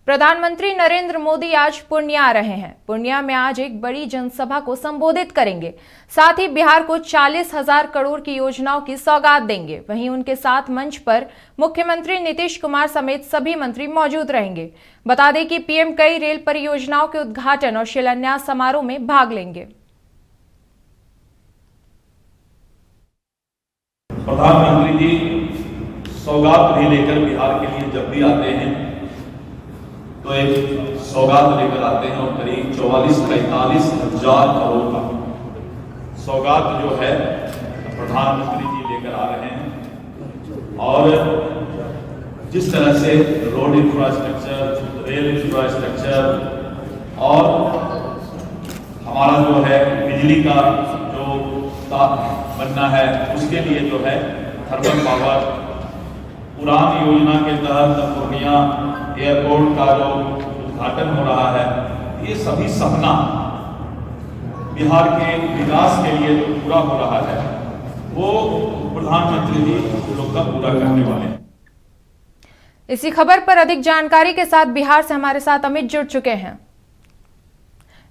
प्रधानमंत्री नरेंद्र मोदी आज पूर्णिया आ रहे हैं। पूर्णिया में आज एक बड़ी जनसभा को संबोधित करेंगे। साथ ही बिहार को 40,000 करोड़ की योजनाओं की सौगात देंगे। वहीं उनके साथ मंच पर मुख्यमंत्री नीतीश कुमार समेत सभी मंत्री मौजूद रहेंगे। बता दें कि पीएम कई रेल परियोजनाओं के उद्घाटन और शिलान्यास समारोह में भाग लेंगे। प्रधानमंत्री जी सौगात भी लेकर बिहार के लिए जब भी आते हैं तो एक सौगात लेकर आते हैं और करीब 44-45 हजार करोड़ का सौगात जो है प्रधानमंत्री जी लेकर आ रहे हैं। और जिस तरह से रोड इंफ्रास्ट्रक्चर, रेल इंफ्रास्ट्रक्चर और हमारा जो है बिजली का जो बनना है उसके लिए जो है थर्मल पावर, उड़ान योजना के तहत पूर्णिया एयरपोर्ट का जो उद्घाटन हो रहा है, ये सभी सपना बिहार के विकास के लिए जो पूरा हो रहा है वो प्रधानमंत्री जी लोग का पूरा करने वाले हैं। इसी खबर पर अधिक जानकारी के साथ बिहार से हमारे साथ अमित जुड़ चुके हैं।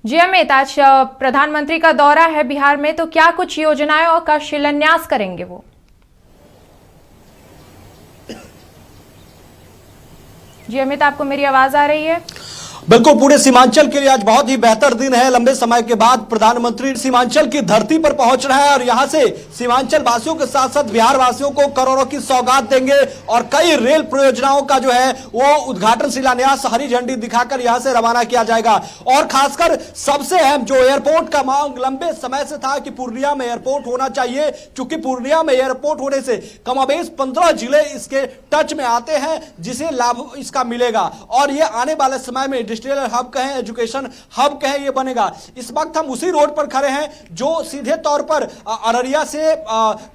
जी अमित, आज प्रधानमंत्री का दौरा है बिहार में, तो क्या कुछ योजनाओं का शिलान्यास करेंगे वो? जी अमित, आपको मेरी आवाज आ रही है? बिल्कुल, पूरे सीमांचल के लिए आज बहुत ही बेहतर दिन है। लंबे समय के बाद प्रधानमंत्री सीमांचल की धरती पर पहुंच रहे हैं और यहां से सीमांचल वासियों के साथ साथ बिहार वासियों को करोड़ों की सौगात देंगे और कई रेल परियोजनाओं का जो है वो उद्घाटन शिलान्यास हरी झंडी दिखाकर यहां से रवाना किया जाएगा। और खासकर सबसे अहम जो एयरपोर्ट का मांग लंबे समय से था कि पूर्णिया में एयरपोर्ट होना चाहिए, क्योंकि पूर्णिया में एयरपोर्ट होने से कमोबेश 15 जिले इसके टच में आते हैं जिसे लाभ इसका मिलेगा और ये आने वाले समय में इंडस्ट्रियल हब कहें, एजुकेशन हब कहें, ये बनेगा। इस वक्त हम उसी रोड पर खड़े हैं जो सीधे तौर पर अररिया से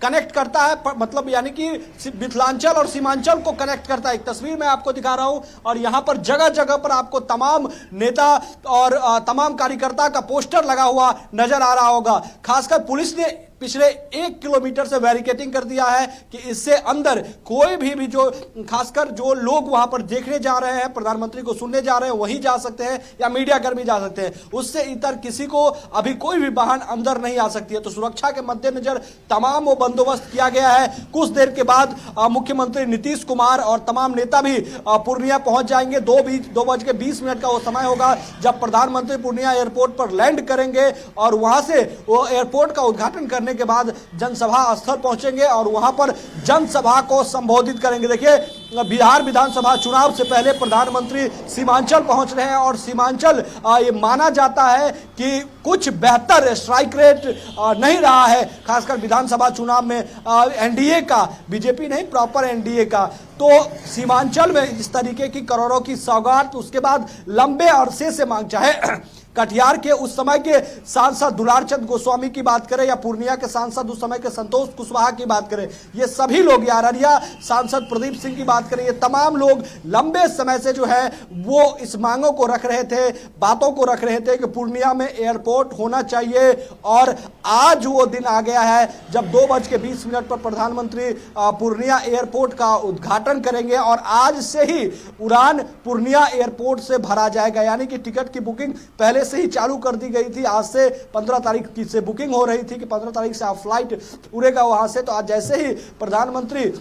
कनेक्ट करता है, मतलब यानी कि मिथिलांचल और सीमांचल को कनेक्ट करता है। एक तस्वीर मैं आपको दिखा रहा हूं और यहां पर जगह जगह पर आपको तमाम नेता और तमाम कार्यकर्ता का पोस्टर लगा हुआ नजर आ रहा होगा। खासकर पुलिस ने पिछले 1 किलोमीटर से बैरिकेडिंग कर दिया है कि इससे अंदर कोई भी जो खासकर जो लोग वहां पर देखने जा रहे हैं, प्रधानमंत्री को सुनने जा रहे हैं, वही जा सकते हैं या मीडिया कर्मी जा सकते हैं। उससे इतर किसी को अभी कोई भी वाहन अंदर नहीं आ सकती है। तो सुरक्षा के मद्देनजर तमाम वो बंदोबस्त किया गया है। कुछ देर के बाद मुख्यमंत्री नीतीश कुमार और तमाम नेता भी पूर्णिया पहुंच जाएंगे। 2:20 का वो समय होगा जब प्रधानमंत्री पूर्णिया एयरपोर्ट पर लैंड करेंगे और वहां से वो एयरपोर्ट का उद्घाटन करने के बाद जनसभा स्थल पहुंचेंगे और वहां पर जनसभा को संबोधित करेंगे। देखिए, बिहार विधानसभा चुनाव से पहले प्रधानमंत्री सीमांचल पहुंच रहे हैं और सीमांचल ये माना जाता है कि कुछ बेहतर स्ट्राइक रेट नहीं रहा है, खासकर विधानसभा चुनाव में एनडीए का, बीजेपी नहीं, प्रॉपर एनडीए का। तो सीमांचल में इस तरीके की करोड़ों की सौगात, उसके बाद लंबे अरसे से मांग, चाहे कटिहार के उस समय के सांसद दुलारचंद गोस्वामी की बात करें या पूर्णिया के सांसद उस समय के संतोष कुशवाहा की बात करें, ये सभी लोग, या अररिया सांसद प्रदीप सिंह की बात करें, ये तमाम लोग लंबे समय से जो है वो इस मांगों को रख रहे थे, बातों को रख रहे थे कि पूर्णिया में एयरपोर्ट होना चाहिए। और आज वो दिन आ गया है जब 2:20 पर प्रधानमंत्री पूर्णिया एयरपोर्ट का उद्घाटन करेंगे और आज से ही उड़ान पूर्णिया एयरपोर्ट से भरा जाएगा। यानी कि टिकट की बुकिंग पहले से ही चालू कर दी गई थी। आज से 15 तारीख की से बुकिंग हो रही थी कि 15 तारीख से आप फ्लाइट उड़ेगा वहां से। तो आज जैसे ही प्रधानमंत्री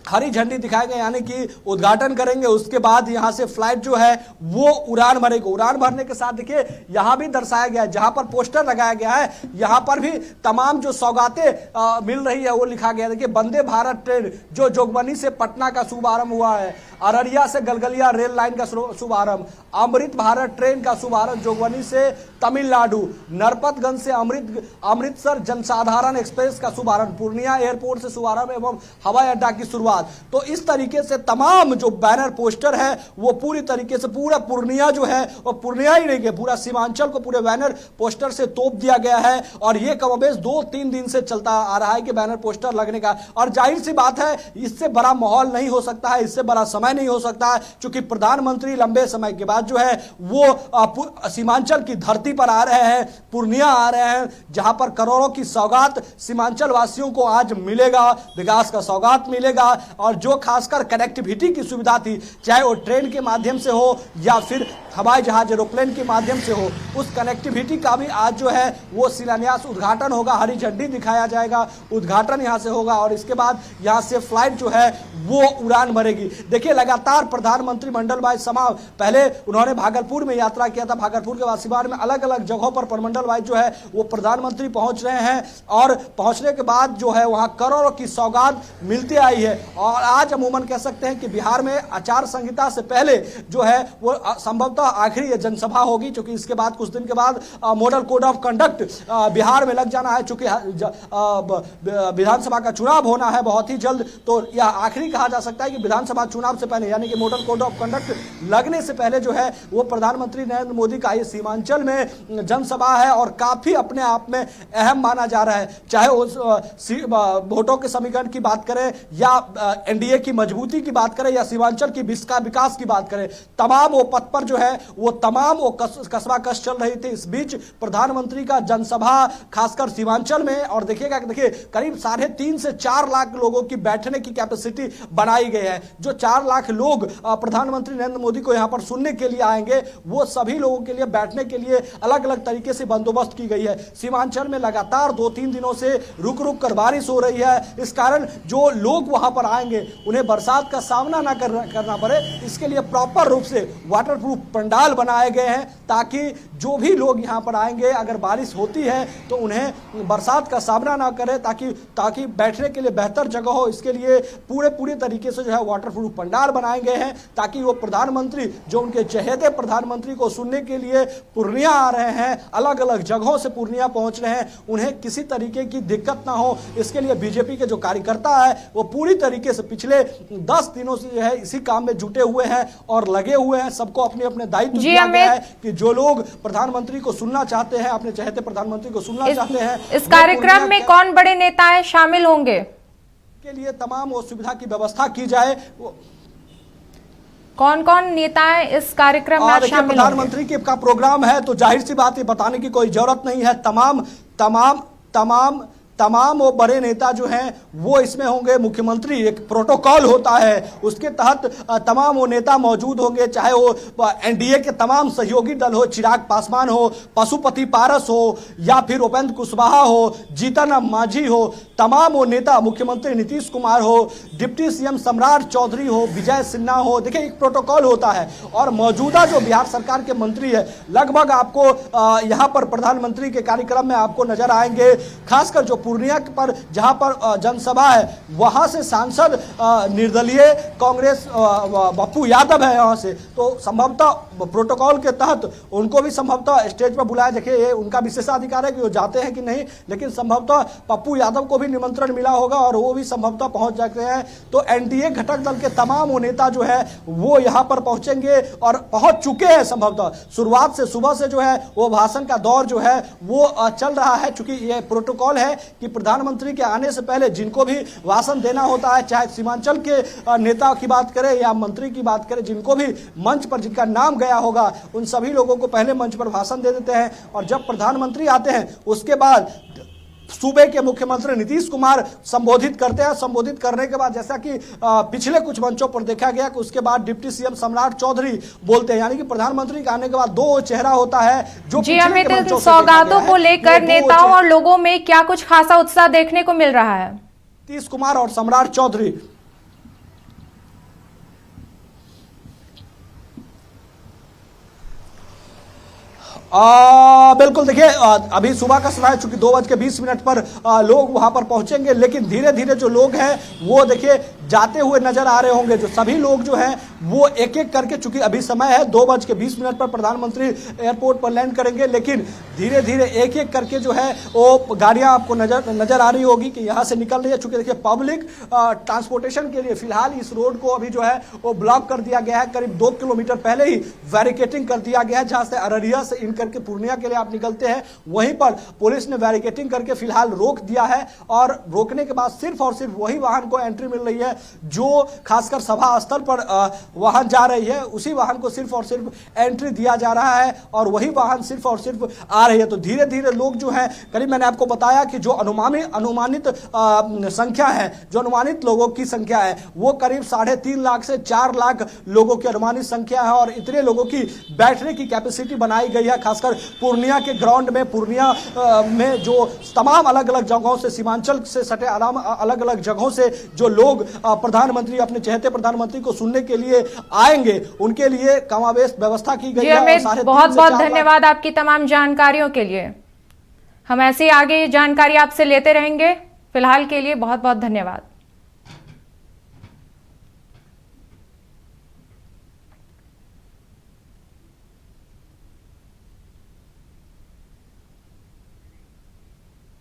हरी झंडी दिखाएंगे यानी कि उद्घाटन करेंगे, उसके बाद यहां से फ्लाइट जो है वो उड़ान भरेगी। उड़ान भरने के साथ देखिए यहां भी दर्शाया गया है, जहां पर पोस्टर लगाया गया है यहां पर भी तमाम जो सौगातें मिल रही है वो लिखा गया है। देखिए, वंदे भारत ट्रेन जो जोगबनी से पटना का शुभारंभ हुआ है, अररिया से गलगलिया रेल लाइन का शुभारंभ, अमृत भारत ट्रेन का शुभारंभ जोगबनी से तमिलनाडु, नरपतगंज से अमृतसर जनसाधारण एक्सप्रेस का शुभारंभ, पूर्णिया एयरपोर्ट से शुभारंभ एवं हवाई अड्डा की शुरुआत। तो इस तरीके से तमाम जो बैनर पोस्टर है वो पूरी तरीके से पूरा पूर्णिया जो है वो पूर्णिया ही नहीं, पूरा सीमांचल को पूरे बैनर पोस्टर से तोप दिया गया है। और ये कमोबेश 2-3 दिन से चलता आ रहा है कि बैनर पोस्टर लगने का। और जाहिर सी बात है, इससे बड़ा माहौल नहीं हो सकता है, इससे बड़ा समय समय नहीं हो सकता है, क्योंकि प्रधानमंत्री लंबे समय के बाद जो है वो सीमांचल की धरती पर आ रहे हैं, पूर्णिया आ रहे हैं, जहां पर करोड़ों की सौगात सीमांचल वासियों को आज मिलेगा, विकास का सौगात मिलेगा। और जो खासकर कनेक्टिविटी की सुविधा थी, चाहे वो ट्रेन के माध्यम से हो या फिर हवाई जहाज एरोप्लेन के माध्यम से हो, उस कनेक्टिविटी का भी आज जो है वो शिलान्यास, उद्घाटन होगा, हरी झंडी दिखाया जाएगा, उद्घाटन यहां से होगा और इसके बाद यहां से फ्लाइट जो है वो उड़ान भरेगी। देखिए लगातार प्रधानमंत्री मंडल वाइज पहले उन्होंने भागलपुर में यात्रा किया था, भागलपुर के वासीवाड़ में अलग अलग जगहों पर प्रमंडल वाइज जो है वो प्रधानमंत्री पहुंच रहे हैं और पहुंचने के बाद जो है वहां करोड़ों की सौगात मिलती आई है। और आज अमूमन कह सकते हैं कि बिहार में आचार संहिता से पहले जो है वो संभवतः आखिरी ये जनसभा होगी, क्योंकि इसके बाद कुछ दिन के बाद model code of conduct Bihar में लग जाना है, चूंकि विधानसभा का चुनाव होना है बहुत ही जल्द, तो यह आखिरी कहा जा सकता है कि विधानसभा चुनाव से पहले यानी कि मॉडल कोड ऑफ कंडक्ट लगने से पहले जो है वो प्रधानमंत्री नरेंद्र मोदी का ये सीमांचल में जनसभा है और काफी अपने आप में अहम माना जा रहा है। चाहे वोटों के समीकरण की बात करें या एनडीए की मजबूती की बात करें या सीमांचल की विकास की बात करें, तमाम वो पथ पर जो है वो तमाम वो कस्बा कस चल रही थी। इस बीच प्रधानमंत्री का जनसभा खासकर सीमांचल में, और देखिएगा देखिए करीब 3.5 से 4 लाख लोगों की बैठने की कैपेसिटी बनाई गई है। जो 4 लाख लोग प्रधानमंत्री नरेंद्र मोदी को यहां पर सुनने के लिए आएंगे, वो सभी लोगों के लिए बैठने के लिए अलग अलग तरीके से बंदोबस्त की गई है। सीमांचल में लगातार 2-3 दिनों से रुक रुक कर बारिश हो रही है, इस कारण जो लोग वहां पर आएंगे उन्हें बरसात का सामना ना करना पड़े, इसके लिए प्रॉपर रूप से वाटरप्रूफ पंडाल बनाए गए हैं, ताकि जो भी लोग यहां पर आएंगे अगर बारिश होती है तो उन्हें बरसात का सामना ना करे, ताकि बैठने के लिए बेहतर जगह हो। इसके लिए पूरे तरीके से जो है वाटरप्रूफ पंडाल बनाए गए हैं, ताकि वो प्रधानमंत्री जो उनके चहेते प्रधानमंत्री को सुनने के लिए पूर्णिया आ रहे हैं, अलग अलग जगहों से पूर्णिया पहुंच रहे हैं, उन्हें किसी तरीके की दिक्कत ना हो। इसके लिए बीजेपी के जो कार्यकर्ता है वो पूरी तरीके से पिछले 10 दिनों से जो है इसी काम में जुटे हुए हैं और लगे हुए हैं। सबको अपने अपने दायित्व दिया गया है कि जो लोग प्रधानमंत्री को सुनना चाहते हैं, अपने चहेते प्रधानमंत्री को सुनना चाहते हैं, इस कार्यक्रम में कौन बड़े नेताएं शामिल होंगे? के लिए तमाम वो सुविधा की व्यवस्था की जाए। कौन कौन नेताएं इस कार्यक्रम में शामिल होंगे? प्रधानमंत्री का प्रोग्राम है तो जाहिर सी बात है, बताने की कोई जरूरत नहीं है। तमाम वो बड़े नेता जो हैं वो इसमें होंगे। मुख्यमंत्री एक प्रोटोकॉल होता है, उसके तहत तमाम वो नेता मौजूद होंगे, चाहे वो एनडीए के तमाम सहयोगी दल हो, चिराग पासवान हो, पशुपति पारस हो या फिर उपेंद्र कुशवाहा हो, जीतन राम मांझी हो, तमाम वो नेता, मुख्यमंत्री नीतीश कुमार हो, डिप्टी सीएम सम्राट चौधरी हो, विजय सिन्हा हो। देखिए एक प्रोटोकॉल होता है और मौजूदा जो बिहार सरकार के मंत्री है लगभग आपको यहाँ पर प्रधानमंत्री के कार्यक्रम में आपको नजर आएंगे। खासकर जो पूर्णिया पर जहां पर जनसभा है वहां से सांसद निर्दलीय कांग्रेस पप्पू यादव है यहां से, तो संभवतः प्रोटोकॉल के तहत उनको भी संभवतः स्टेज पर बुलाया। देखिए ये उनका विशेषाधिकार है कि वो जाते हैं कि नहीं, लेकिन संभवतः पप्पू यादव को भी निमंत्रण मिला होगा और वो भी संभवतः पहुंच जाते हैं। तो एनडीए घटक दल के तमाम वो नेता जो है वो यहां पर पहुंचेंगे और पहुंच चुके हैं। संभवतः शुरुआत से सुबह से जो है वो भाषण का दौर जो है वो चल रहा है, चूंकि ये प्रोटोकॉल है कि प्रधानमंत्री के आने से पहले जिनको भी भाषण देना होता है, चाहे सीमांचल के नेता की बात करें या मंत्री की बात करें, जिनको भी मंच पर जिनका नाम गया होगा उन सभी लोगों को पहले मंच पर भाषण दे देते हैं। और जब प्रधानमंत्री आते हैं उसके बाद सूबे के मुख्यमंत्री नीतीश कुमार संबोधित करते हैं। संबोधित करने के बाद जैसा कि पिछले कुछ मंचों पर देखा गया कि उसके बाद डिप्टी सीएम सम्राट चौधरी बोलते हैं, यानी कि प्रधानमंत्री के आने के बाद दो चेहरा होता है जो जी अमित, सौगातों को लेकर नेताओं और लोगों में क्या कुछ खासा उत्साह देखने को मिल रहा है? नीतीश कुमार और सम्राट चौधरी बिल्कुल। देखिए अभी सुबह का समय है, चूंकि 2:20 पर लोग वहां पर पहुंचेंगे, लेकिन धीरे धीरे जो लोग हैं वो देखिए जाते हुए नजर आ रहे होंगे। जो सभी लोग जो हैं वो एक एक करके, चूंकि अभी समय है 2:20 पर प्रधानमंत्री एयरपोर्ट पर लैंड करेंगे, लेकिन धीरे धीरे एक एक करके जो है वो गाड़ियां आपको नजर आ रही होगी कि यहाँ से निकल रही है। चूंकि देखिए पब्लिक ट्रांसपोर्टेशन के लिए फिलहाल इस रोड को अभी जो है वो ब्लॉक कर दिया गया है। करीब 2 किलोमीटर पहले ही बैरिकेटिंग कर दिया गया है, जहां से अररिया से इन करके पूर्णिया के लिए आप निकलते हैं, वहीं पर पुलिस ने बैरिकेटिंग करके फिलहाल रोक दिया है। और रोकने के बाद सिर्फ और सिर्फ वही वाहन को एंट्री मिल रही है जो खासकर सभा स्थल पर वाहन जा रही है उसी वाहन को सिर्फ और सिर्फ एंट्री दिया जा रहा है और वही वाहन सिर्फ और सिर्फ आ रही है। तो धीरे धीरे लोग जो है, करीब मैंने आपको बताया कि जो अनुमानित संख्या है, जो अनुमानित लोगों की संख्या है वो करीब 3.5 लाख से 4 लाख लोगों की अनुमानित संख्या है और इतने लोगों की बैठने की कैपेसिटी बनाई गई है। खासकर पूर्णिया के ग्राउंड में, पूर्णिया में जो तमाम अलग अलग जगहों से, सीमांचल से सटे अलग अलग जगहों से जो लोग प्रधानमंत्री, अपने चहेते प्रधानमंत्री को सुनने के लिए आएंगे, उनके लिए कमावेश व्यवस्था की गई है। बहुत बहुत धन्यवाद आपकी तमाम जानकारियों के लिए। हम ऐसे ही आगे ये जानकारी आपसे लेते रहेंगे। फिलहाल के लिए बहुत बहुत धन्यवाद।